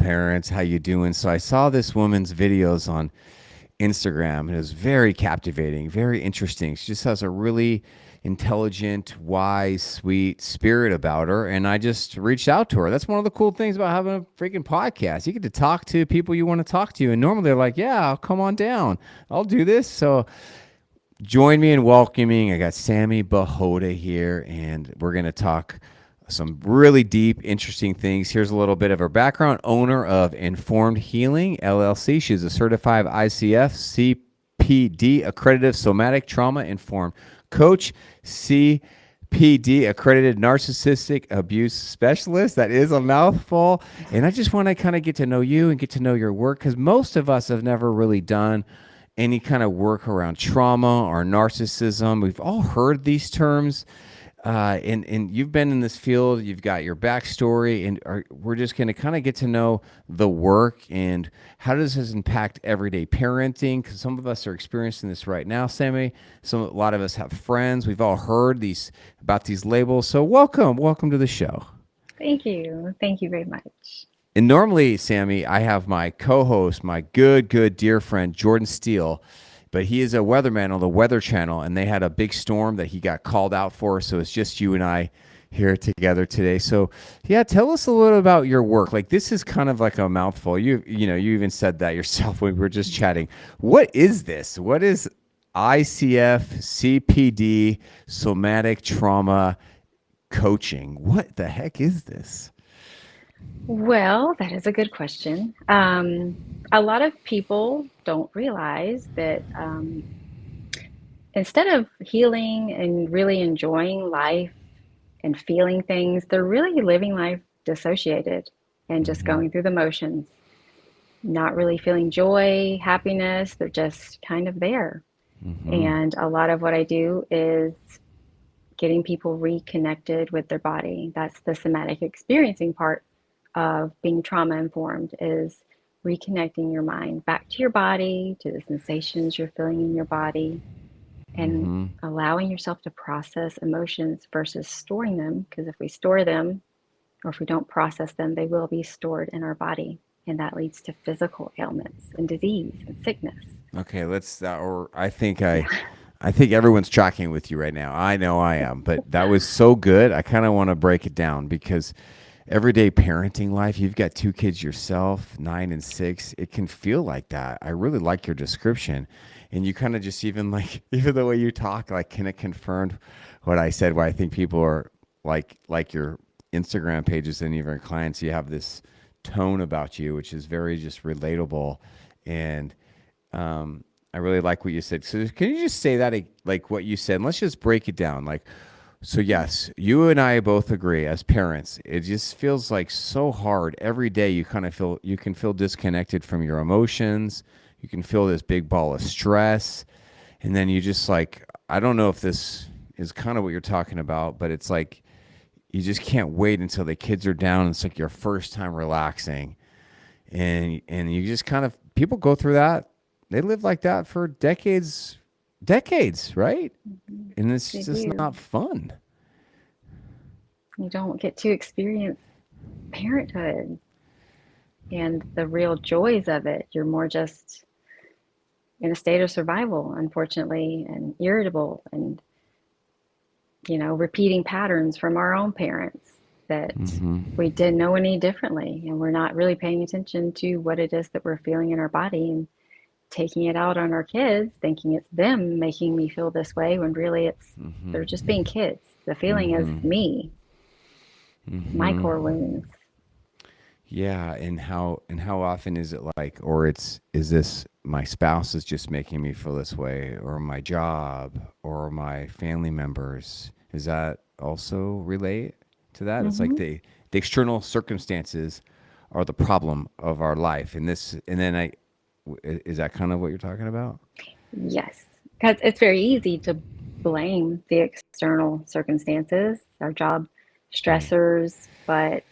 parents? How you doing? So I saw this woman's videos on Instagram, and it was very captivating, very interesting. She just has a really intelligent, wise, sweet spirit about her, and I just reached out to her. That's one of the cool things about having a freaking podcast. You get to talk to people you want to talk to, and normally they're like, "Yeah, I'll come on down. I'll do this." So join me in welcoming. I got Sammy Bachota here, and we're going to talk some really deep, interesting things. Here's a little bit of her background. Owner of Informed Healing, LLC. She's a certified ICF CPD accredited somatic trauma informed coach, CPD accredited narcissistic abuse specialist. That is a mouthful. And I just want to kind of get to know you and get to know your work, because most of us have never really done any kind of work around trauma or narcissism. We've all heard these terms. And you've been in this field, you've got your backstory, and we're just going to kind of get to know the work and how does this impact everyday parenting, because some of us are experiencing this right now, Sammy. A lot of us have friends. We've all heard about these labels. So welcome to the show. Thank you. Thank you very much. And normally, Sammy, I have my co-host, my good dear friend, Jordan Steele, but he is a weatherman on the Weather Channel, and they had a big storm that he got called out for. So it's just you and I here together today. So yeah, tell us a little about your work. Like, this is kind of like a mouthful. You even said that yourself when we were just chatting. What is this? What is ICF CPD somatic trauma coaching? What the heck is this? Well, that is a good question. A lot of people don't realize that instead of healing and really enjoying life and feeling things, they're really living life dissociated and just Mm-hmm. going through the motions, not really feeling joy, happiness. They're just kind of there. Mm-hmm. And a lot of what I do is getting people reconnected with their body. That's the somatic experiencing part of being trauma informed, is reconnecting your mind back to your body, to the sensations you're feeling in your body, and Mm-hmm. allowing yourself to process emotions versus storing them. Because if we store them, or if we don't process them, they will be stored in our body. And that leads to physical ailments and disease and sickness. Okay, Yeah. I think everyone's tracking with you right now. I know I am, but that was so good. I kind of want to break it down, because everyday parenting life, you've got two kids yourself, 9 and 6. It can feel like that. I really like your description. And you kind of just even the way you talk, like, kind of confirmed what I said, why I think people are like your Instagram pages and even clients. You have this tone about you, which is very just relatable. And I really like what you said. So can you just say that, like what you said? And let's just break it down. Like, so yes, you and I both agree as parents, it just feels like so hard every day. You can feel disconnected from your emotions. You can feel this big ball of stress. And then you just like, I don't know if this is kind of what you're talking about, but it's like, you just can't wait until the kids are down. It's like your first time relaxing. And you just kind of, people go through that. They live like that for decades, right? And it's They just do. not fun. You don't get to experience parenthood and the real joys of it. You're more just in a state of survival, unfortunately, and irritable, and repeating patterns from our own parents that Mm-hmm. we didn't know any differently, and we're not really paying attention to what it is that we're feeling in our body, and taking it out on our kids, thinking it's them making me feel this way, when really Mm-hmm. they're just being kids. The feeling is Mm-hmm. me, my Mm-hmm. core wounds. Yeah, and how often is it like, or is this my spouse is just making me feel this way, or my job, or my family members? Is that also relate to that? It's like Hmm. the external circumstances are the problem of our life, and this, and then is that kind of what you're talking about? Yes, because it's very easy to blame the external circumstances, our job Right. stressors, but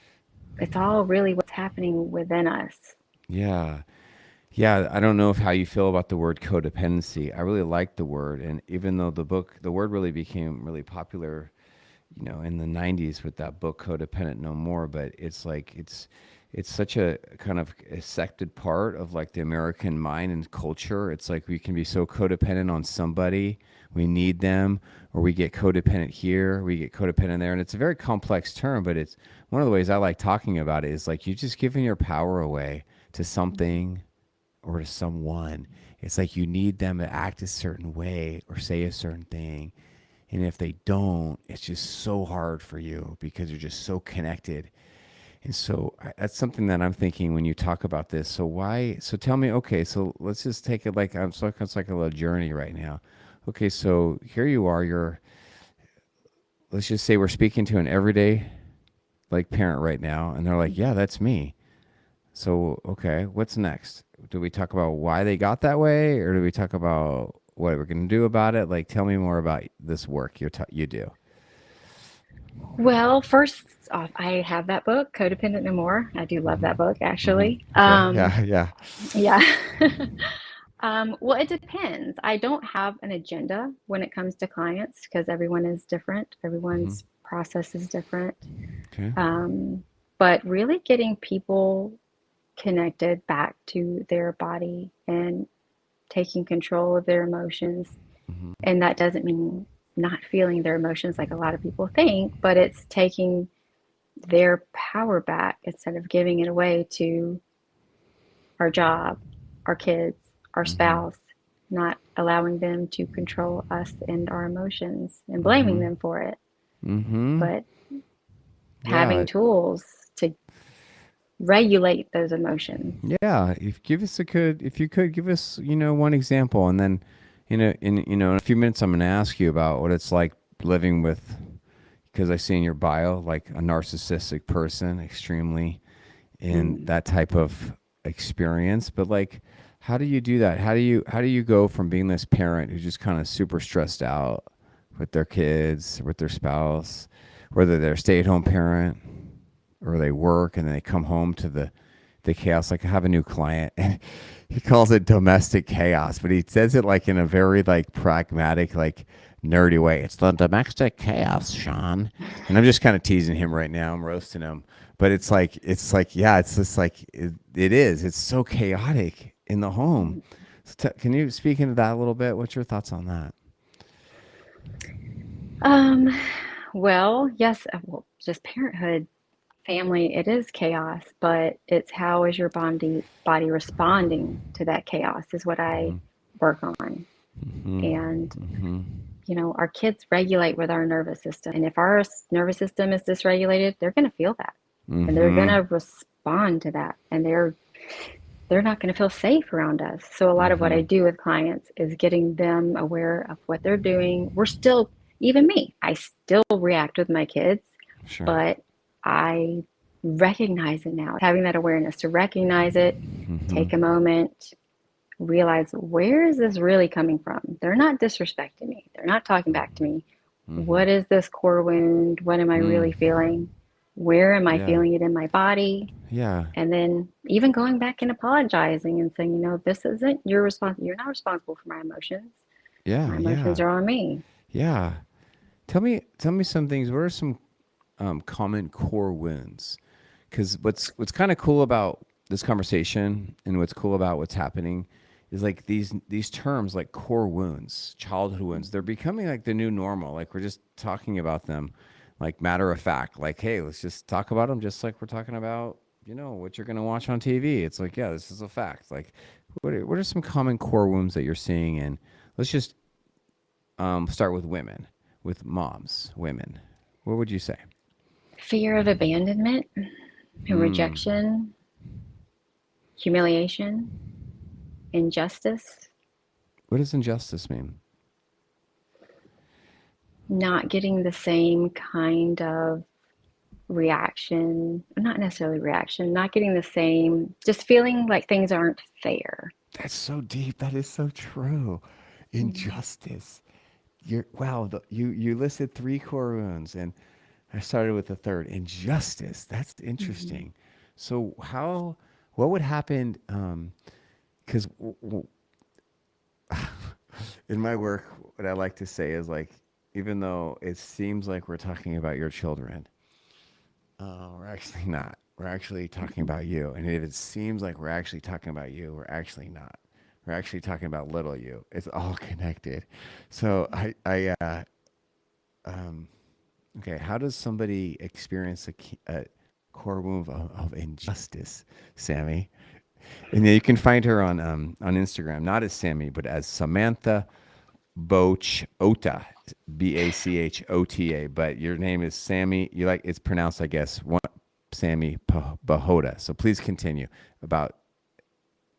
it's all really what's happening within us. Yeah. Yeah, I don't know if how you feel about the word codependency. I really like the word, and even though the word really became really popular, in the '90s with that book Codependent No More, but it's like it's such a kind of accepted part of like the American mind and culture. It's like we can be so codependent on somebody. We need them, or we get codependent here, we get codependent there. And it's a very complex term, but it's one of the ways I like talking about it is like you just giving your power away to something or to someone. It's like you need them to act a certain way or say a certain thing. And if they don't, it's just so hard for you because you're just so connected. And so that's something that I'm thinking when you talk about this. So why? So tell me, okay, so let's just take it like I'm so it's like a little journey right now. Okay, so here you are. Let's just say we're speaking to an everyday like parent right now, and they're like, yeah, that's me. So okay, what's next? Do we talk about why they got that way, or do we talk about what we're going to do about it? Like, tell me more about this work you do. Well, first off, I have that book, Codependent No More. I do love Mm-hmm. that book, Mm-hmm. actually. Okay. Yeah. Yeah. Yeah. Well, it depends. I don't have an agenda when it comes to clients because everyone is different. Mm-hmm. Everyone's process is different. Okay. Um, but really getting people connected back to their body and taking control of their emotions. Mm-hmm. And that doesn't mean not feeling their emotions like a lot of people think, but it's taking their power back instead of giving it away to our job, our kids, our Mm-hmm. spouse, not allowing them to control us and our emotions and blaming Mm-hmm. them for it, Mm-hmm. but having Yeah. tools to regulate those emotions. Yeah. If you could give us, one example, and then, in a few minutes, I'm going to ask you about what it's like living with, because I see in your bio like a narcissistic person, extremely in Mm. that type of experience. But like, how do you do that? How do you go from being this parent who's just kind of super stressed out with their kids, with their spouse, whether they're a stay-at-home parent or they work and then they come home to the chaos. Like I have a new client and he calls it domestic chaos, but he says it like in a very like pragmatic, like nerdy way. It's the domestic chaos, Sean. And I'm just kind of teasing him right now. I'm roasting him. But it's like, yeah, it's just like, it is. It's so chaotic in the home. So can you speak into that a little bit? What's your thoughts on that? Um, well, yes, well, just parenthood, family, it is chaos, but it's how is your body responding to that chaos is what I work on. Mm-hmm. And Mm-hmm. our kids regulate with our nervous system. And if our nervous system is dysregulated, they're going to feel that and they're going Mm-hmm. to respond to that. And they're not going to feel safe around us. So a lot of what Mm-hmm. I do with clients is getting them aware of what they're doing. We're still, even me, I still react with my kids, Sure. but I recognize it now. Having that awareness to recognize it, Mm-hmm. take a moment, realize where is this really coming from? They're not disrespecting me. They're not talking back to me. Mm-hmm. What is this core wound? What am I Mm. really feeling? Where am I Yeah. feeling it in my body? Yeah. And then even going back and apologizing and saying, this isn't your response. You're not responsible for my emotions. Yeah. My emotions Yeah. are on me. Yeah. Tell me some things. What are some common core wounds? Because what's kind of cool about this conversation and what's cool about what's happening is like these terms like core wounds, childhood wounds. They're becoming like the new normal. Like we're just talking about them, like matter of fact. Like hey, let's just talk about them, just like we're talking about what you're gonna watch on TV. It's like yeah, this is a fact. Like what are some common core wounds that you're seeing? And let's just start with women, with moms, women. What would you say? Fear of abandonment and Hmm. rejection, humiliation, injustice, What does injustice mean? not getting the same kind of reaction, not necessarily reaction, not getting the same, just feeling like things aren't fair. That's so deep. That is so true. Mm-hmm. Injustice. You're wow. You listed three core wounds, and I started with the third. Injustice. That's Mm-hmm. interesting. So what would happen? Because in my work, what I like to say is like, even though it seems like we're talking about your children, we're actually not. we're actually talking about you. And if it seems like we're actually talking about you, we're actually not. We're actually talking about little you. It's all connected. So um, okay, how does somebody experience a core wound of injustice, Sammy? And then you can find her on Instagram, not as Sammy, but as Samantha Bachota, Bachota. But your name is Sammy. You like it's pronounced, I guess, Sammy Bachota. So please continue about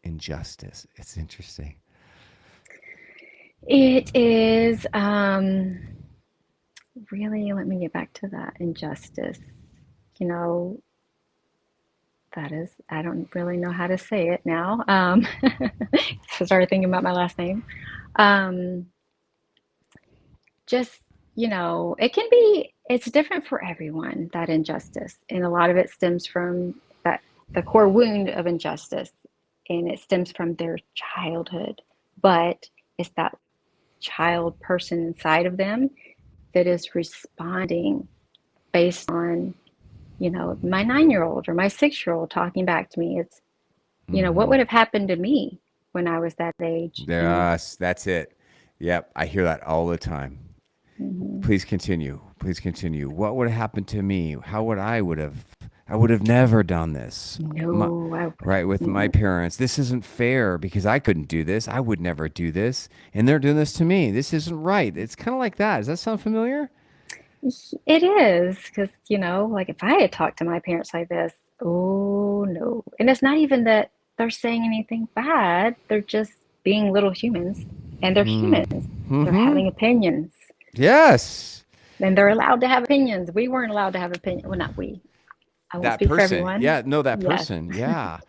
injustice. It's interesting. It is really, let me get back to that injustice. You know, that is, I don't really know how to say it now. So I started thinking about my last name. Um, just, it can be, it's different for everyone, that injustice. And a lot of it stems from the core wound of injustice, and it stems from their childhood. But it's that child person inside of them that is responding based on, my 9-year old or my 6-year old talking back to me. It's, what would have happened to me when I was that age? And Yes, that's it. Yep, I hear that all the time. mhm, Please continue. Please continue. What would have happened to me? How would I would have? I would have never done this. no, I Right with my wouldn't. parents. This isn't fair because I couldn't do this. I would never do this, and they're doing this to me. This isn't right. It's kind of like that. Does that sound familiar? It is because, like if I had talked to my parents like this, oh no. And it's not even that they're saying anything bad, they're just being little humans, and they're humans. They're Mm-hmm. having opinions, Yes. and they're allowed to have opinions. We weren't allowed to have opinions. Well, not we. I won't That speak for person. everyone. Yeah. No, that Yes. person. Yeah.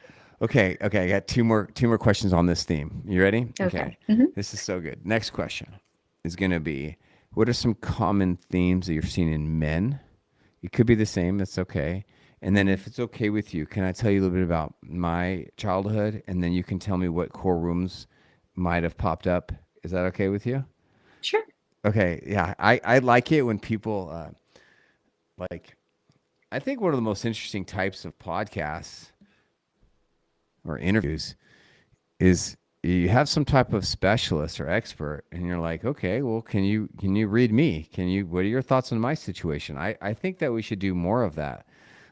Okay. Okay. I got two more questions on this theme. You ready? Okay. Okay. This is so good. Next question is going to be: what are some common themes that you're seeing in men? It could be the same. That's okay. And then, Mm-hmm. if it's okay with you, can I tell you a little bit about my childhood, and then you can tell me what core rooms might have popped up? Is that okay with you? Sure. Okay. Yeah. I like it when people like. I think one of the most interesting types of podcasts or interviews is you have some type of specialist or expert and you're like, okay, well, can you read me, what are your thoughts on my situation? I think that we should do more of that.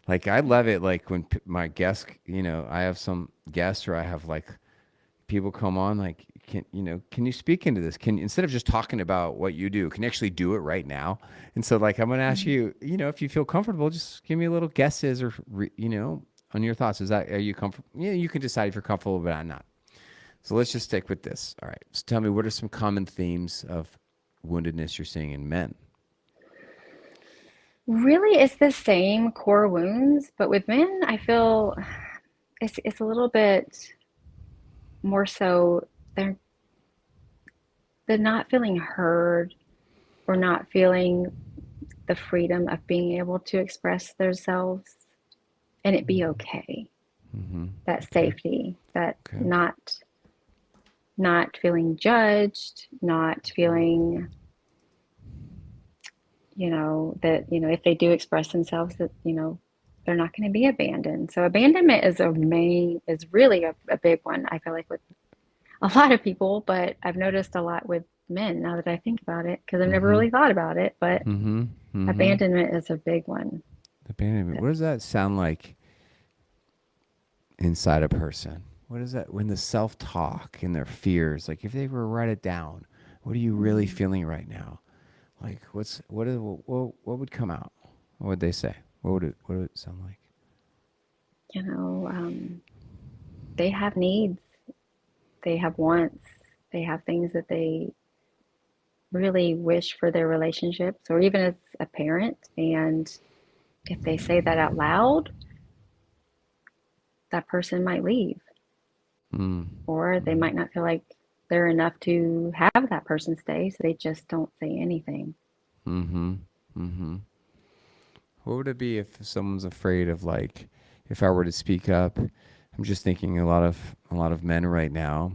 Like I love it, like when my guests, I have some guests or I have like people come on, like, can you speak into this, can instead of just talking about what you do, can you actually do it right now? And so like I'm going to ask Mhm. you, if you feel comfortable, just give me a little guesses or on your thoughts. Are you comfortable? Yeah, you can decide if you're comfortable, but I'm not. So let's just stick with this. All right. So tell me, what are some common themes of woundedness you're seeing in men? Really, it's the same core wounds, but with men, I feel it's a little bit more so they're they're not feeling heard or not feeling the freedom of being able to express themselves and it be okay. Mm-hmm. That Okay. safety, that Okay. not feeling judged, not feeling, that, if they do express themselves that, they're not going to be abandoned. So abandonment is really a big one, I feel like, with a lot of people, but I've noticed a lot with men now that I think about it, because I've never Mm-hmm. really thought about it, but Mm-hmm. Mm-hmm. abandonment is a big one. Abandonment. That, What does that sound like inside a person? What is that when the self-talk and their fears, like if they were to write it down, what are you really mm, feeling right now? Like what would come out? What would they say? What would it sound like? you know, um, they have needs, they have wants, they have things that they really wish for their relationships, or even as a parent. And if they say that out loud, that person might leave, Mm. or they Mm. might not feel like they're enough to have that person stay, so they just don't say anything. Mm-hmm. Mm-hmm. What would it be if someone's afraid of like, if I were to speak up? I'm just thinking a lot of men right now,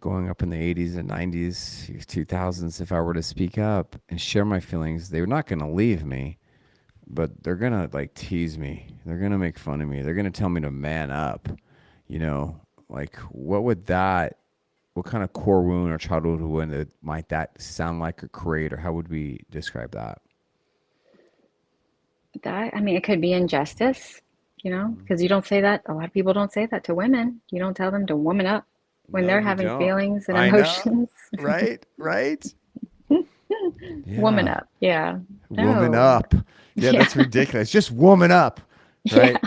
growing up in the 80s and 90s, 2000s. If I were to speak up and share my feelings, they were not going to leave me. but they're gonna like tease me. They're gonna make fun of me. They're gonna tell me to man up. You know, like what kind of core wound or childhood wound might that sound like or create, or how would we describe that? That, I mean, it could be injustice, because you don't say that. A lot of people don't say that to women. You don't tell them to woman up when No, they're you having don't. feelings and I know. emotions. Right? Right? Woman Yeah. up. Yeah. Woman No. up. Yeah, Yeah. that's ridiculous. Just woman up. Yeah. Right?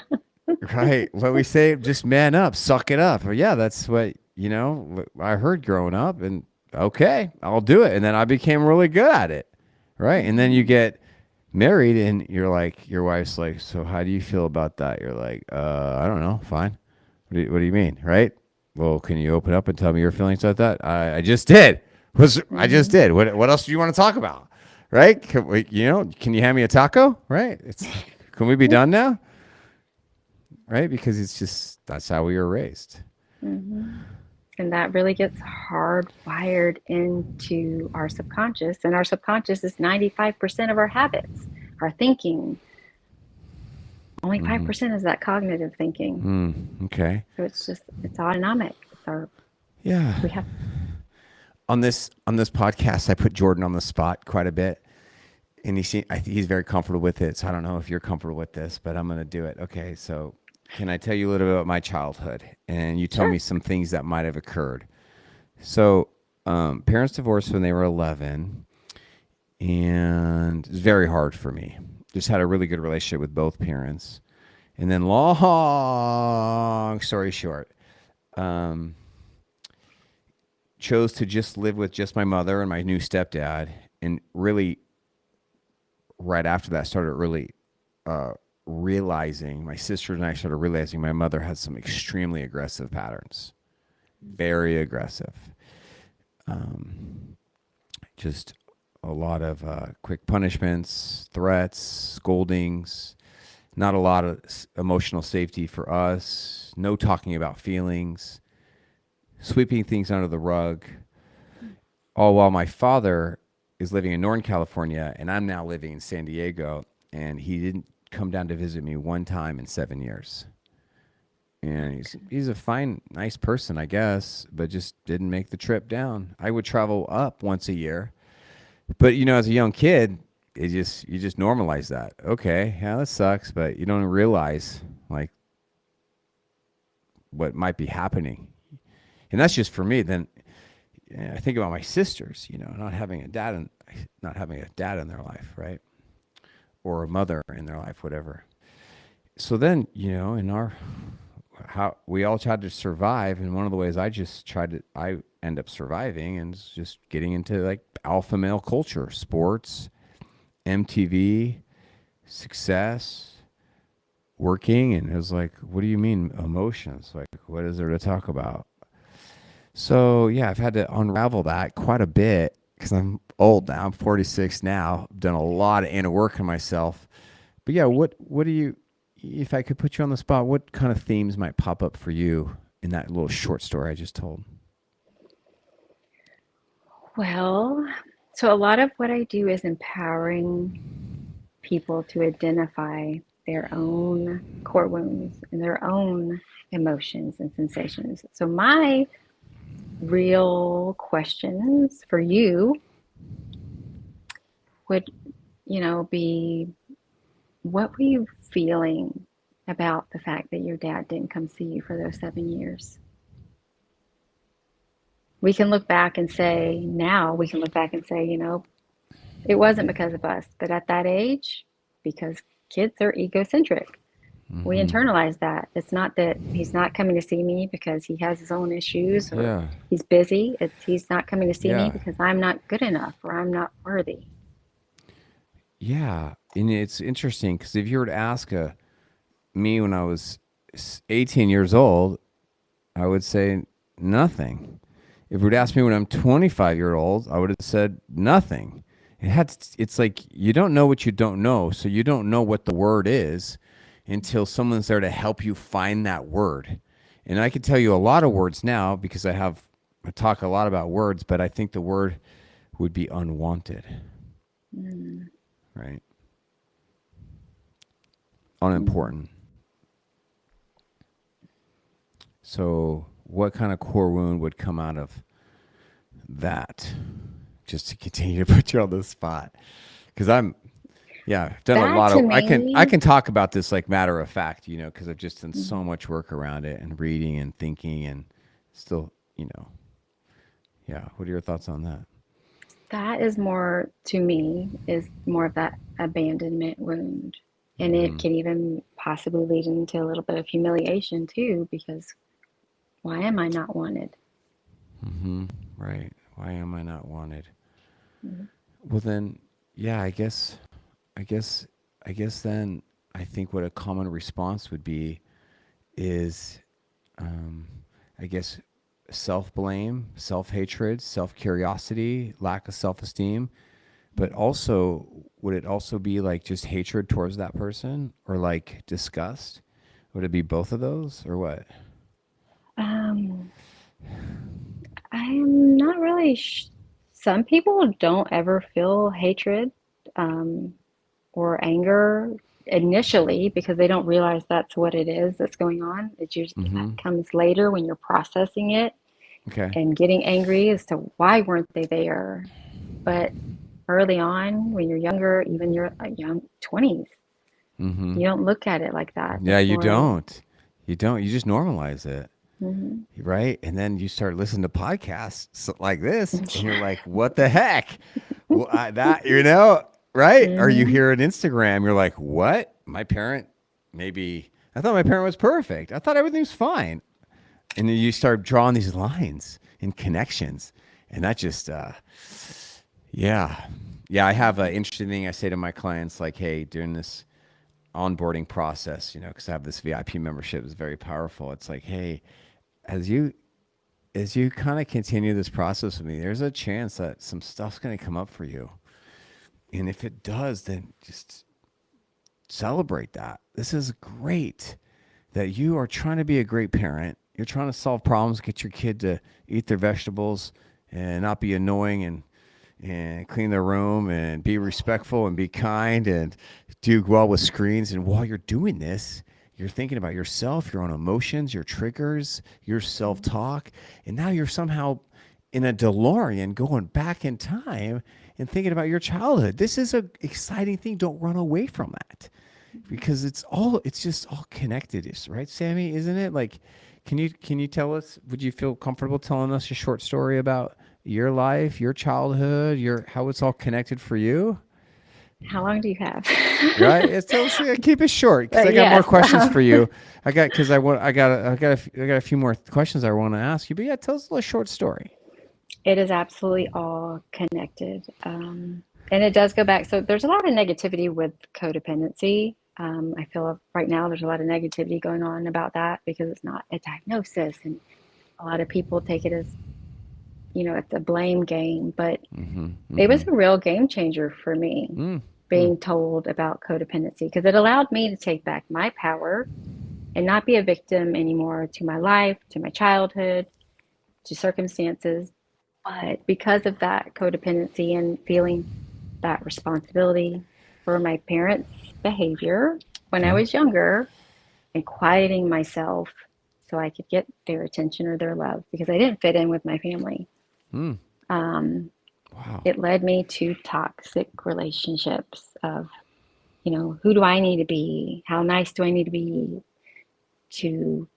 Right. What we say, just man up, suck it up. Yeah, that's what, I heard growing up, and okay, I'll do it. And then I became really good at it. Right. And then you Hmm. get married and you're like, your wife's like, so how do you feel about that? You're like, I don't know. Fine. What do you mean? Right. Well, can you open up and tell me your feelings about that? I just did. I just Hmm. did. What else do you want to talk about? Right. Can you hand me a taco? Right. It's like, can we be done now? Right? Because it's just that's how we were raised. Hmm. And that really gets hardwired into our subconscious. And our subconscious is 95% of our habits, our thinking. Only 5% is that cognitive thinking. Okay. So it's autonomic. Yeah. We have, On this podcast, I put Jordan on the spot quite a bit, and I think he's very comfortable with it. So I don't know if you're comfortable with this, but I'm going to do it. Okay. So can I tell you a little bit about my childhood, and you tell sure. me some things that might have occurred? So, parents divorced when they were 11, and it was very hard for me. Just had a really good relationship with both parents. And then, long story short, um, chose to just live with just my mother and my new stepdad. And really, right after that, started really uh, realizing, my sister and I started realizing my mother had some extremely aggressive patterns, very aggressive. Just a lot of quick punishments, threats, scoldings, not a lot of emotional safety for us, no talking about feelings, sweeping things under the rug, all while my father is living in Northern California and I'm now living in San Diego, and he didn't come down to visit me one time in 7 years. And he's a fine, nice person, I guess, but just didn't make the trip down. I would travel up once a year, but as a young kid, you just normalize that. Okay, yeah, that sucks, but you don't realize like what might be happening, and that's just for me. Then I think about my sisters, not having a dad in their life, right, or a mother in their life, whatever. So then, in our how we all tried to survive, and one of the ways I end up surviving, and it's just getting into like alpha male culture, sports, MTV, success, working. And it was like, what do you mean emotions? Like, what is there to talk about? So yeah, I've had to unravel that quite a bit because I'm old now. I'm 46 now. I've done a lot of inner work on myself. But yeah, what do you? If I could put you on the spot, what kind of themes might pop up for you in that little short story I just told? Well, so a lot of what I do is empowering people to identify their own core wounds and their own emotions and sensations. So my real questions for you would, be what were you feeling about the fact that your dad didn't come see you for those 7 years? We can look back and say, it wasn't because of us, but at that age, because kids are egocentric, we internalize that. It's not that he's not coming to see me because he has his own issues or Yeah, he's busy. He's not coming to see me yeah, because I'm not good enough or I'm not worthy. yeah. And it's interesting because if you were to ask me when I was 18 years old, I would say nothing. If you would ask me when I'm 25-year old, I would have said nothing. It's like you don't know what you don't know, so you don't know what the word is until someone's there to help you find that word. And I can tell you a lot of words now because I talk a lot about words, but I think the word would be unwanted, Mm, right? Mhm. unimportant. So, what kind of core wound would come out of that? Just to continue to put you on the spot, because I've done a That lot to of. I me, can talk about this like matter of fact, because I've just done so mhm, much work around it and reading and thinking and still, yeah. What are your thoughts on that? that is more, to me, is more of that abandonment wound. And it Mm-hmm. can even possibly lead into a little bit of humiliation too, because why am I not wanted? Mm-hmm. Right. Why am I not wanted? Mhm. Well, then, yeah. I guess. I guess then. I think what a common response would be is, um, I guess, self blame, self hatred, self curiosity, lack of self esteem. But also, would it also be like just hatred towards that person or like disgust? Would it be both of those or what? Um, I'm not really some people don't ever feel hatred, um, or anger initially because they don't realize that's what it is that's going on. It's usually that Mm-hmm. comes later when you're processing it Okay. and getting angry as to why weren't they there. But early on, when you're younger, even your young 20s, Mm-hmm. you don't look at it like that. Yeah, It's you more like, don't. You don't. You just normalize it. mm-hmm. Right? And then you start listening to podcasts like this, and you're like, "What the heck?" Well, right? Or you Mm-hmm. hear an Instagram, you're like, "What? My parent? Maybe I thought my parent was perfect. I thought everything was fine." And then you start drawing these lines and connections, and that just, yeah, yeah. I have an interesting thing I say to my clients, like, "Hey, during this onboarding process, because I have this VIP membership, is very powerful. It's like, hey, as you kind of continue this process with me, there's a chance that some stuff's going to come up for you. And if it does, then just celebrate that. This is great that you are trying to be a great parent. You're trying to solve problems, get your kid to eat their vegetables and not be annoying and clean their room and be respectful and be kind and do well with screens. And while you're doing this, you're thinking about yourself, your own emotions, your triggers, your self talk. And now you're somehow in a DeLorean going back in time and thinking about your childhood. This is an exciting thing. Don't run away from that because it's just all connected, right, Sammy? Isn't it? Like, can you tell us? Would you feel comfortable telling us a short story about your life, your childhood, your how it's all connected for you? How long do you have? Right? Tell us. Keep it short because But I got more yes, questions for you. I got a few more questions I want to ask you. But yeah, tell us a little short story. it is absolutely all connected. And it does go back. So there's a lot of negativity with codependency. I feel right now there's a lot of negativity going on about that because it's not a diagnosis. And a lot of people take it as, it's a blame game. But Mm-hmm. it Mm-hmm. was a real game changer for me Mm-hmm. being told about codependency because it allowed me to take back my power and not be a victim anymore to my life, to my childhood, to circumstances. But because of that codependency and feeling that responsibility for my parents' behavior when I Okay. was younger and quieting myself so I could get their attention or their love because I didn't fit in with my family. Mm. Um, Wow. it led me to toxic relationships of, who do I need to be? How nice do I need to be to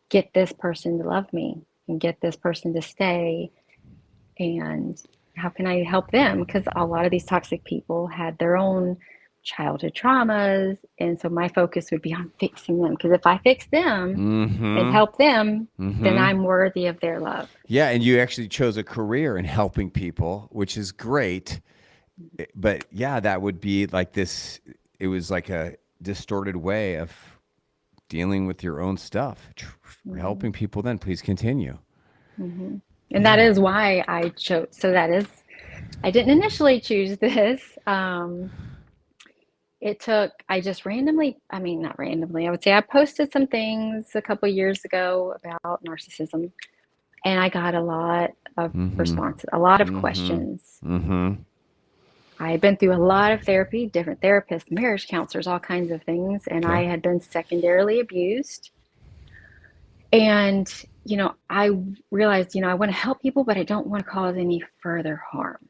get this person to love me and get this person to stay? And how can I help them? Because a lot of these toxic people had their own childhood traumas. And so my focus would be on fixing them. Because if I fix them and Mm-hmm. help them, then Mm-hmm. I'm worthy of their love. Yeah, and you actually chose a career in helping people, which is great. But yeah, that would be like this. It was like a distorted way of dealing with your own stuff. Mm-hmm. Helping people. Then please continue. Mm-hmm. And that Yeah. is why I chose. So that is, I didn't initially choose this. It took, I just randomly, I mean, not randomly, I would say I posted some things a couple years ago about narcissism, and I got a lot of Mm-hmm. responses, a lot of Mm-hmm. questions. Mm-hmm. I had been through a lot of therapy, different therapists, marriage counselors, all kinds of things, and I Okay. had been secondarily abused. And, I realized, I want to help people, but I don't want to cause any further harm.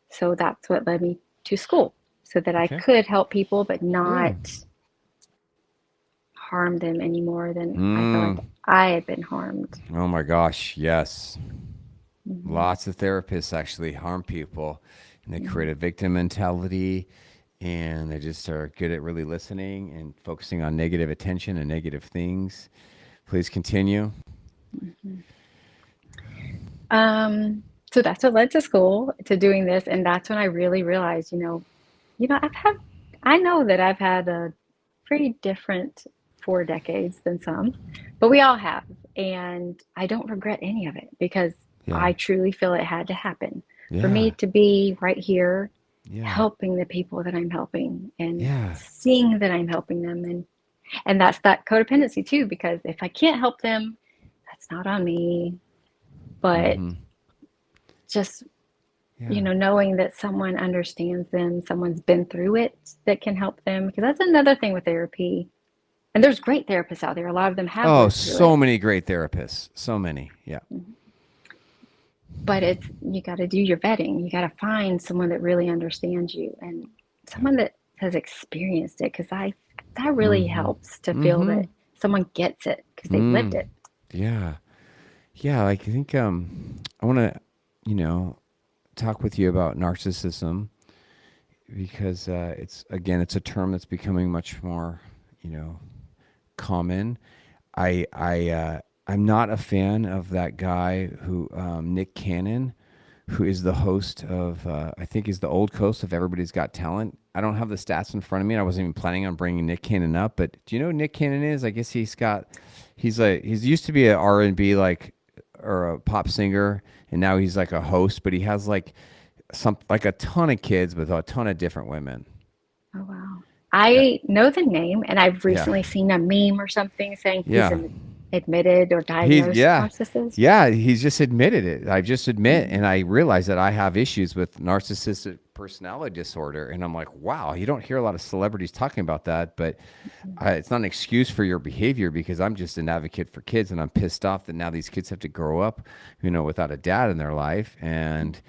So that's what led me to school, so that I Okay. could help people, but Yeah. not harm them any more than I felt like Mm. I had been harmed. Oh my gosh. Yes. Hmm. Lots of therapists actually harm people, and they create Hmm. a victim mentality, and they just are good at really listening and focusing on negative attention and negative things. Please continue. Hmm. So that's what led to school, to doing this, and that's when I really realized, I know that I've had a pretty different 4 decades than some, but we all have, and I don't regret any of it because Yeah. I truly feel it had to happen for me Yeah. to be right here Yeah. helping the people that I'm helping and Yeah. seeing that I'm helping them, and that's that codependency too, because if I can't help them, that's not on me, but Mm-hmm. just Yeah. knowing that someone understands them, someone's been through it that can help them, because that's another thing with therapy. And there's great therapists out there. A lot of them have Oh, worked through so it. many great therapists. So many. Yeah. But you got to do your vetting. You got to find someone that really understands you and Yeah. someone that has experienced it, because I that really Mm-hmm. helps to feel Mm-hmm. that someone gets it because they've lived Mm. it. Yeah. Yeah. Like I think I want to, you know, talk with you about narcissism because it's a term that's becoming much more, you know, common. I'm not a fan of that guy who Nick Cannon, who is the host of I think is the old host of Everybody's Got Talent. I don't have the stats in front of me. I wasn't even planning on bringing Nick Cannon up, but do you know who Nick Cannon is? I guess he's used to be an R&B like or a pop singer, and now he's like a host, but he has like a ton of kids with a ton of different women. Oh, wow. Uh, I know the name, and I've yeah, recently seen a meme or something saying he's yeah. an admitted or He's diagnosed yeah, narcissist. yeah. He's just admitted it. I just admit, Mm. and I realize that I have issues with narcissistic personality disorder, and I'm like, wow, you don't hear a lot of celebrities talking about that, but it's not an excuse for your behavior because I'm just an advocate for kids, and I'm pissed off that now these kids have to grow up, without a dad in their life, and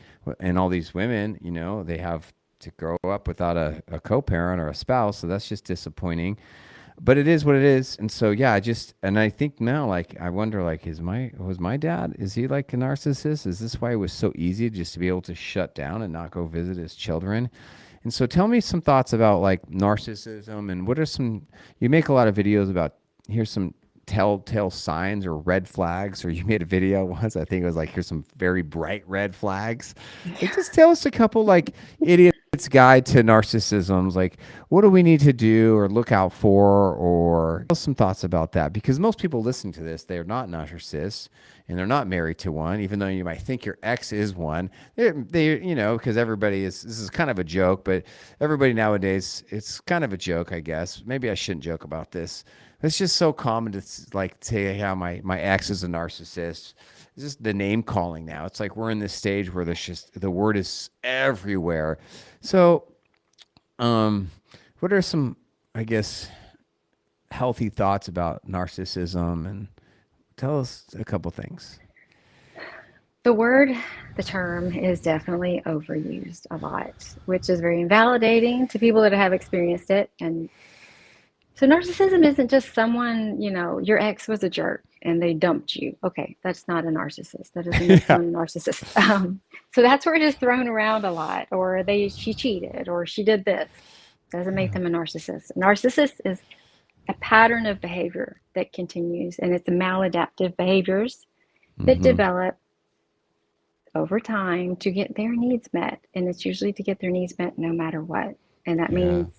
all these women, they have to grow up without a co-parent or a spouse, so that's just disappointing, but it is what it is. And so yeah, I think now, like, I wonder, like, was my dad, is he like a narcissist? Is this why it was so easy just to be able to shut down and not go visit his children? And so tell me some thoughts about like narcissism, and what are some, you make a lot of videos about, here's some telltale signs or red flags, or you made a video once, I think it was like, here's some very bright red flags. Like, just tell us a couple, like, idiot's guide to narcissisms, like, what do we need to do or look out for, or tell us some thoughts about that, because most people listening to this, they're not narcissists, and they're not married to one, even though you might think your ex is one. Because everybody this is kind of a joke, but everybody nowadays, it's kind of a joke, I guess. Maybe I shouldn't joke about this. It's just so common to like say how my ex is a narcissist. It's just the name calling now. It's like we're in this stage where there's just the word is everywhere. So, um, what are some, I guess, healthy thoughts about narcissism, and tell us a couple things. The word, the term is definitely overused a lot, which is very invalidating to people that have experienced it. And so narcissism isn't just someone, your ex was a jerk and they dumped you. Okay, that's not a narcissist. That doesn't make Yeah. someone a narcissist. So that's where it is thrown around a lot, or she cheated, or she did this. Doesn't make them a narcissist. A narcissist is a pattern of behavior that continues, and it's maladaptive behaviors that Mm-hmm. develop over time to get their needs met. And it's usually to get their needs met no matter what. And that Yeah. means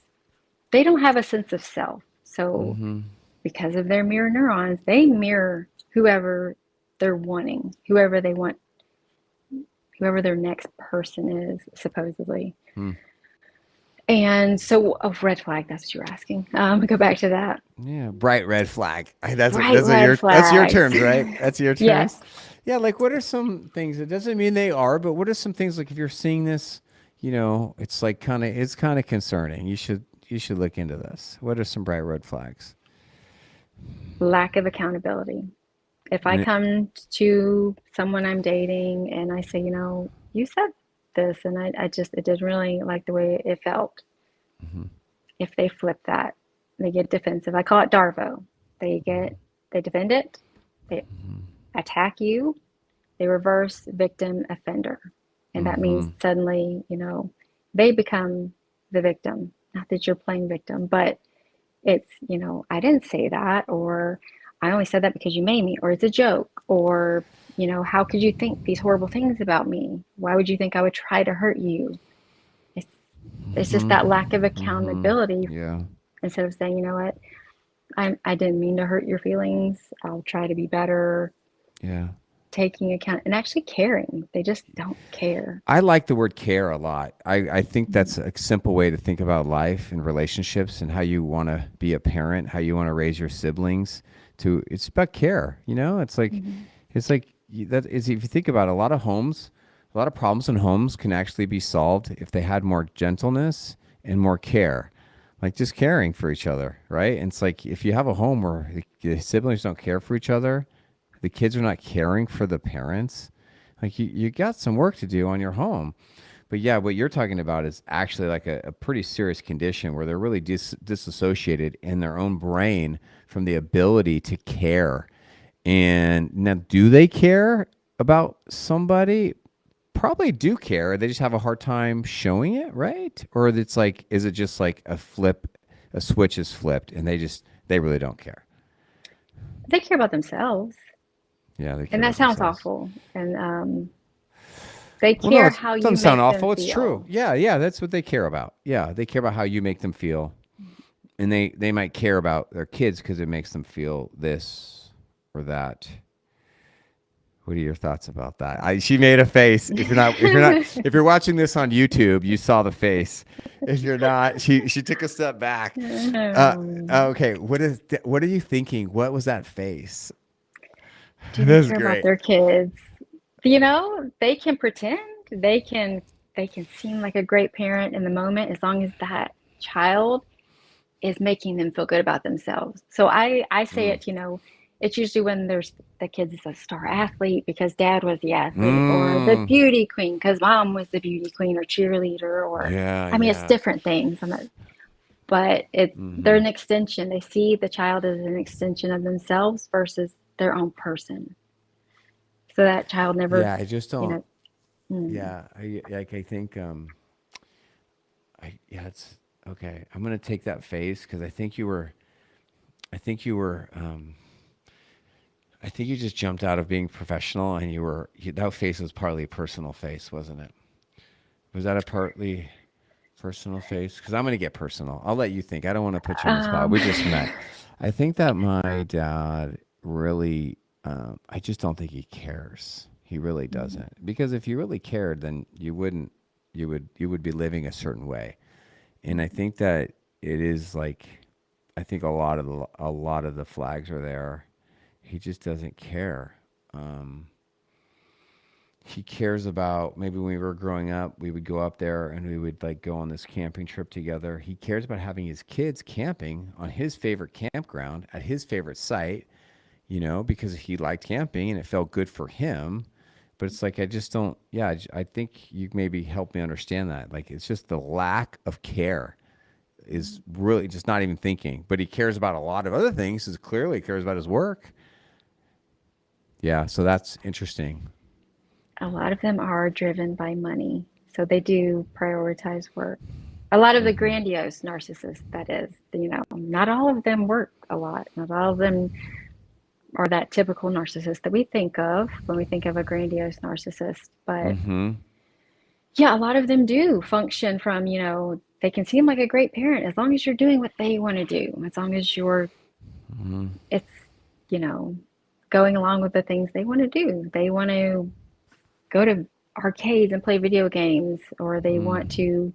they don't have a sense of self. So, Mm-hmm. because of their mirror neurons, they mirror whoever they're wanting, whoever they want, whoever their next person is, supposedly. Hmm. And so, a red flag, that's what you were asking. Go back to that. Yeah, bright red flag. Bright red That's your flags. terms, right? That's your terms. Yes. Yeah, like what are some things? It doesn't mean they are, but what are some things, like if you're seeing this, it's like it's kind of concerning. You should look into this. What are some bright red flags? Lack of accountability. If I And it, come to someone I'm dating and I say, you said this, and I just, it didn't really like the way it felt. mhm, If they flip that, they get defensive. I call it Darvo. They defend it, they attack you, they reverse victim offender. And that means mhm, suddenly, they become the victim. Not that you're playing victim, but it's, I didn't say that, or I only said that because you made me, or it's a joke, or, how could you think these horrible things about me? Why would you think I would try to hurt you? It's, it's just mhm, that lack of mhm. accountability. Yeah, Instead of saying, you know what, I didn't mean to hurt your feelings. I'll try to be better, yeah. taking account and actually caring. They just don't care. I like the word care a lot. I think Mhm. that's a simple way to think about life and relationships and how you want to be a parent, how you want to raise your siblings. It's about care. Mhm. That is, if you think about it, a lot of problems in homes can actually be solved if they had more gentleness and more care, like just caring for each other, right? And it's like if you have a home where the siblings don't care for each other, the kids are not caring for the parents, like you got some work to do on your home. But yeah, what you're talking about is actually like a pretty serious condition where they're really disassociated in their own brain from the ability to care. And now, do they care about somebody? Probably do care. They just have a hard time showing it, right? Or it's like, is it just like a switch is flipped and they really don't care? They care about themselves, Yeah, they care and that about sounds themselves. awful. And they Well, no, care it how you doesn't sound make them awful. It's true. feel. Yeah, yeah, that's what they care about. Yeah, they care about how you make them feel, and they might care about their kids because it makes them feel this or that. What are your thoughts about that? She made a face. If you're watching this on YouTube, you saw the face. If you're not, she took a step back. Uh, Um, okay, what are you thinking? What was that face? do they That's care about great. their kids? They can pretend, they can they can seem like a great parent in the moment as long as that child is making them feel good about themselves. So I say Mm. it, it's usually when there's the kid is a star athlete because dad was the athlete, or the Mm. beauty queen because mom was the beauty queen or cheerleader, or Yeah, I mean it's yeah. different things. But they're Mm-hmm. an extension. They see the child as an extension of themselves versus their own person. So that child never, Yeah, I just you don't. know, mm, Yeah, I think it's okay. I'm gonna take that face because I think you were I think you just jumped out of being professional and that face was partly a personal face, wasn't it? Was that a partly personal face? Because I'm gonna get personal. I'll let you think. I don't want to put you on the spot. um, We just met. I think that my dad really. I just don't think he cares. He really doesn't. Because if you really cared, then you wouldn't. You would be living a certain way. And I think that it is like. I think a lot of the flags are there. He just doesn't care. Um, he cares about maybe when we were growing up, we would go up there and we would like go on this camping trip together. He cares about having his kids camping on his favorite campground at his favorite site, because he liked camping and it felt good for him. But it's like I just don't. Yeah, I think you maybe help me understand that. Like it's just the lack of care is really just not even thinking. But he cares about a lot of other things. Is clearly cares about his work. Yeah, so that's interesting. a lot of them are driven by money. So they do prioritize work. A lot of the Mm-hmm. grandiose narcissists, that is, not all of them work a lot. Not all of them are that typical narcissist that we think of when we think of a grandiose narcissist. But Mm-hmm. yeah, a lot of them do function from, they can seem like a great parent as long as you're doing what they want to do, as long as Mm-hmm. it's, you know, going along with the things they want to do. They want to go to arcades and play video games, or they want to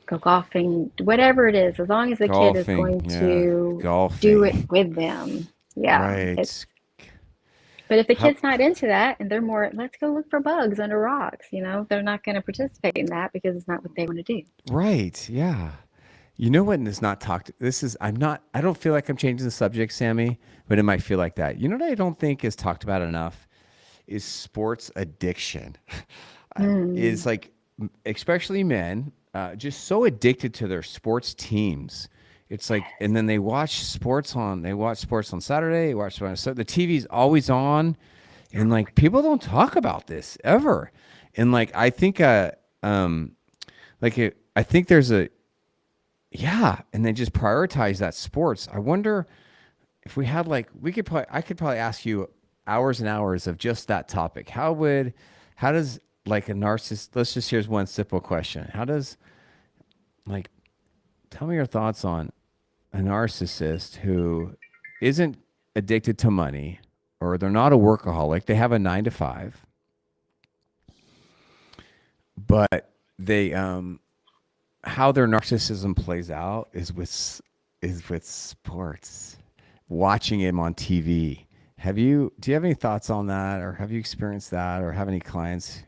go golfing, whatever it is, as long as the kid is Golfing, going yeah, to do it golfing, with them. Yeah, it's right. But if the How kid's not into that and they're more, let's go look for bugs under rocks, they're not going to participate in that because it's not what they want to do. right? Yeah. You know what is not talked. This is I'm not. I don't feel like I'm changing the subject, Sammy, but it might feel like that. You know what I don't think is talked about enough is sports addiction. Mm, Is like especially men just so addicted to their sports teams. It's like, and then they watch sports on Saturday, they watch sports, so the TV's always on, and like people don't talk about this ever. And like I think I think there's a yeah, and then just prioritize that sports. I wonder if we had like we could probably I could probably ask you hours and hours of just that topic. How does like a narcissist, let's just here's one simple question. How does like tell me your thoughts on a narcissist who isn't addicted to money, or they're not a workaholic, they have a 9 to 5, but they how their narcissism plays out is with sports, watching him on TV. Do you have any thoughts on that, or have you experienced that, or have any clients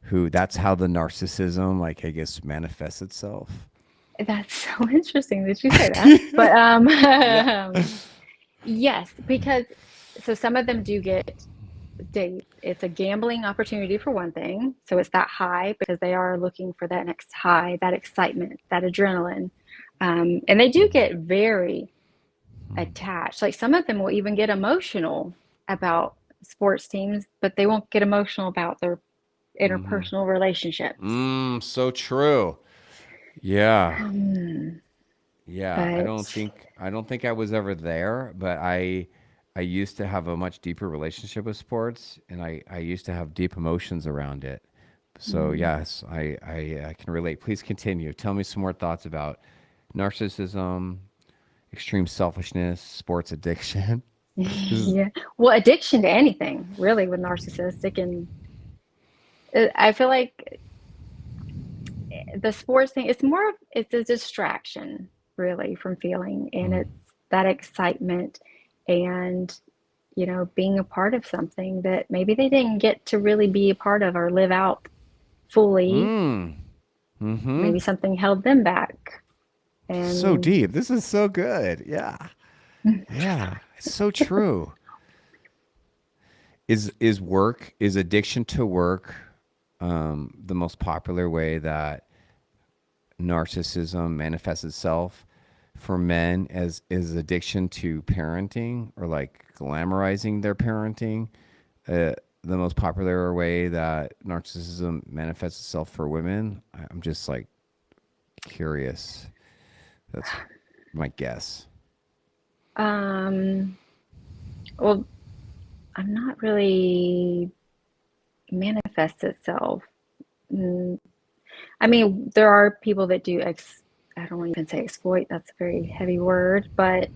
who that's how the narcissism, like, I guess, manifests itself? that's so interesting that you say that. But Yeah. yes, because so some of them do get it's a gambling opportunity for one thing. So it's that high because they are looking for that next high, that excitement, that adrenaline. And they do get very attached. Like some of them will even get emotional about sports teams, but they won't get emotional about their interpersonal relationships. So true. Yeah. Um, Yeah, but I don't think I was ever there, but I used to have a much deeper relationship with sports, and I used to have deep emotions around it. So mm, yes, I can relate. Please continue. Tell me some more thoughts about narcissism, extreme selfishness, sports addiction. This is yeah, well, addiction to anything really with narcissistic, and I feel like the sports thing, it's a distraction really from feeling, and it's that excitement and being a part of something that maybe they didn't get to really be a part of or live out fully. mm, mm-hmm. Maybe something held them back. So And deep. This is so good. Yeah. Yeah. It's so true. Is addiction to work the most popular way that narcissism manifests itself for men, as is addiction to parenting, or like glamorizing their parenting the most popular way that narcissism manifests itself for women? I'm just like curious. That's my guess. um, well, I'm not really manifests itself. Mm, I mean, there are people that do I don't want to even say exploit, that's a very heavy word, but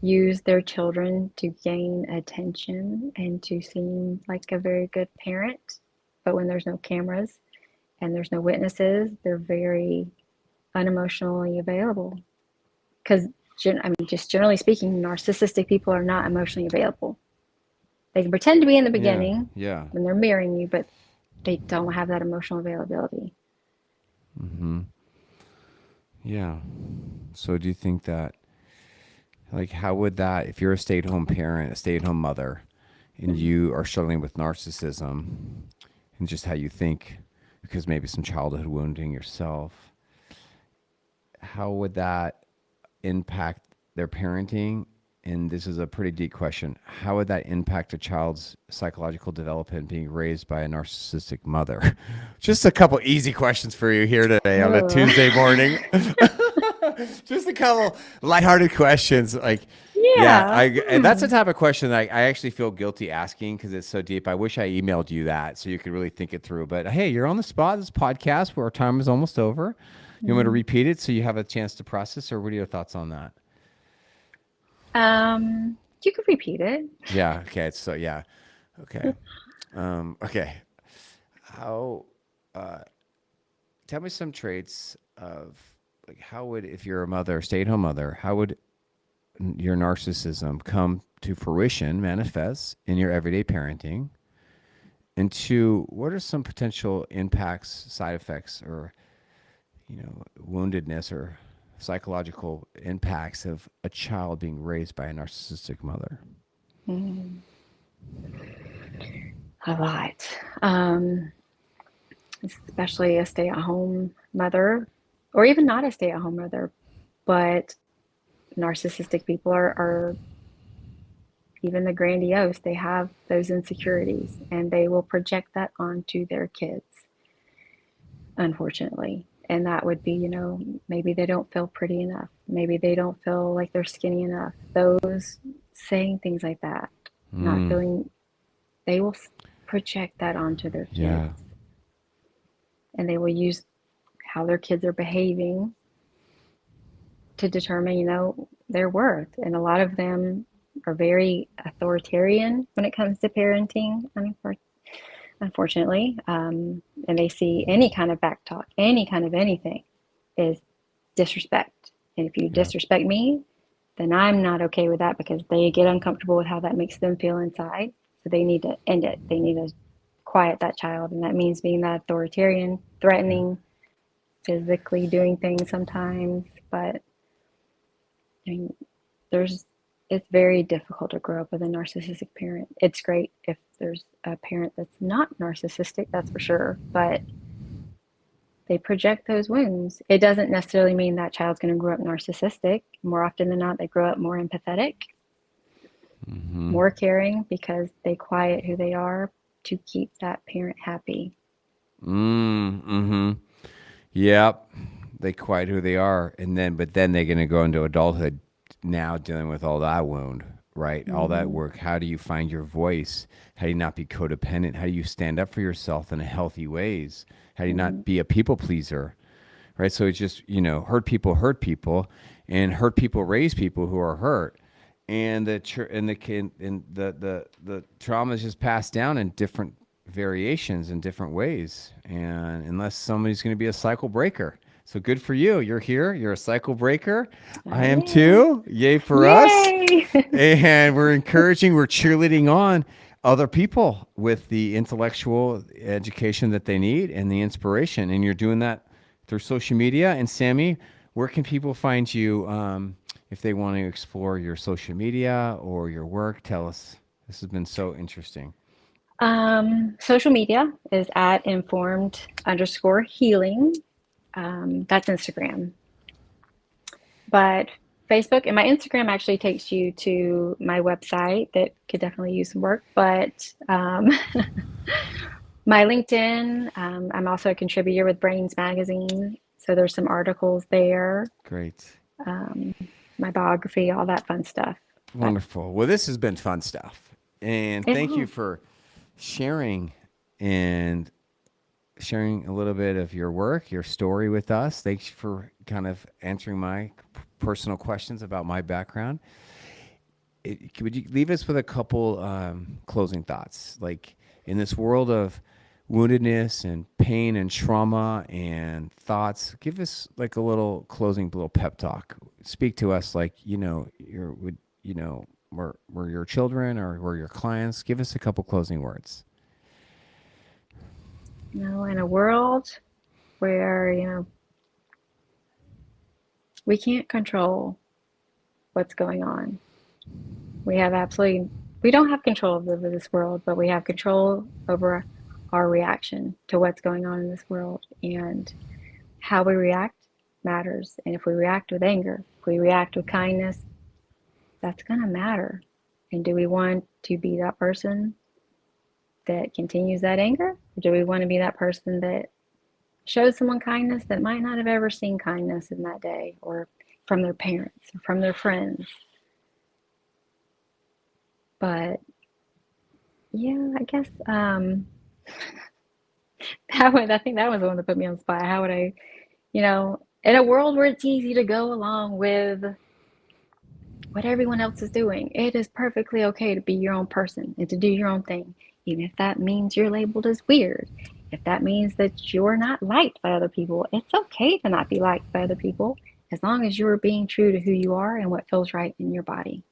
use their children to gain attention and to seem like a very good parent. But when there's no cameras and there's no witnesses, they're very unemotionally available. Because, I mean, just generally speaking, narcissistic people are not emotionally available. They can pretend to be in the Yeah, beginning yeah. when they're mirroring you, but they don't have that emotional availability. Yeah. So do you think that, like, how would that, if you're a stay-at-home parent, a stay-at-home mother, and you are struggling with narcissism and just how you think, because maybe some childhood wounding yourself, how would that impact their parenting? And this is a pretty deep question. How would that impact a child's psychological development being raised by a narcissistic mother? Just a couple easy questions for you here today on a Oh, Tuesday morning. Just a couple lighthearted questions. Like, yeah, yeah. and that's the type of question that I actually feel guilty asking because it's so deep. I wish I emailed you that so you could really think it through. But hey, you're on the spot. This podcast where our time is almost over. You want me to Mm. repeat it so you have a chance to process, or what are your thoughts on that? You could repeat it. Yeah. Okay. So yeah. Okay. Okay. How? Tell me some traits of like how would, if you're a mother, stay-at-home mother, how would your narcissism come to fruition, manifest in your everyday parenting? And two, what are some potential impacts, side effects, or woundedness or psychological impacts of a child being raised by a narcissistic mother? Mm, a lot. Um, Especially a stay-at-home mother, or even not a stay-at-home mother, but narcissistic people are even the grandiose. They have those insecurities and they will project that onto their kids, unfortunately. And that would be, maybe they don't feel pretty enough. Maybe they don't feel like they're skinny enough. Those saying things like that, not Mm, feeling, they will project that onto their kids. yeah. And they will use how their kids are behaving to determine, their worth. And a lot of them are very authoritarian when it comes to parenting, unfortunately. And they see any kind of back talk, any kind of anything is disrespect. And if you Yeah. disrespect me, then I'm not okay with that because they get uncomfortable with how that makes them feel inside. So they need to end it. They need to quiet that child. And that means being that authoritarian, Yeah. threatening, physically doing things sometimes. But I mean, there's it's very difficult to grow up with a narcissistic parent. It's great if there's a parent that's not narcissistic, that's for sure, but they project those wounds. It doesn't necessarily mean that child's going to grow up narcissistic. More often than not, they grow up more empathetic, Mm-hmm. more caring because they quiet who they are to keep that parent happy. Mm-hmm. Yep. They quite who they are. And then, but then they're going to go into adulthood now dealing with all that wound, right? All that Mm-hmm. work. How do you find your voice? How do you not be codependent? How do you stand up for yourself in a healthy ways? How do you Mm-hmm. not be a people pleaser? Right. So it's just, hurt people and hurt people raise people who are hurt. And the trauma is just passed down in different variations in different ways. And unless somebody's going to be a cycle breaker. So good for you. You're here. You're a cycle breaker. I I am am. too. Yay for us. Yay! And we're encouraging, we're cheerleading on other people with the intellectual education that they need and the inspiration. And you're doing that through social media. And Sammy, where can people find you if they want to explore your social media or your work? Tell us. This has been so interesting. Social media is at informed underscore healing. That's Instagram. But Facebook and my Instagram actually takes you to my website that could definitely use some work. But my LinkedIn, I'm also a contributor with Brains Magazine. So there's some articles there, Great. um, my biography, all that fun stuff. But Wonderful. Well, this has been fun stuff. And it thank you has. for sharing and sharing a little bit of your work, your story with us. Thanks for kind of answering my personal questions about my background. Would you leave us with a couple closing thoughts? Like in this world of woundedness and pain and trauma and thoughts, give us like a little closing, little pep talk. Speak to us like, we're your children or we're your clients. Give us a couple closing words. In a world where, we can't control what's going on. We have absolutely, we don't have control over this world, but we have control over our reaction to what's going on in this world. And how we react matters. And if we react with anger, if we react with kindness, that's going to matter. And do we want to be that person that continues that anger? Or do we want to be that person that shows someone kindness that might not have ever seen kindness in that day or from their parents or from their friends? But yeah, I guess I think that was the one that put me on the spot. How would I, in a world where it's easy to go along with what everyone else is doing, it is perfectly okay to be your own person and to do your own thing, even if that means you're labeled as weird. If that means that you're not liked by other people, it's okay to not be liked by other people as long as you're being true to who you are and what feels right in your body.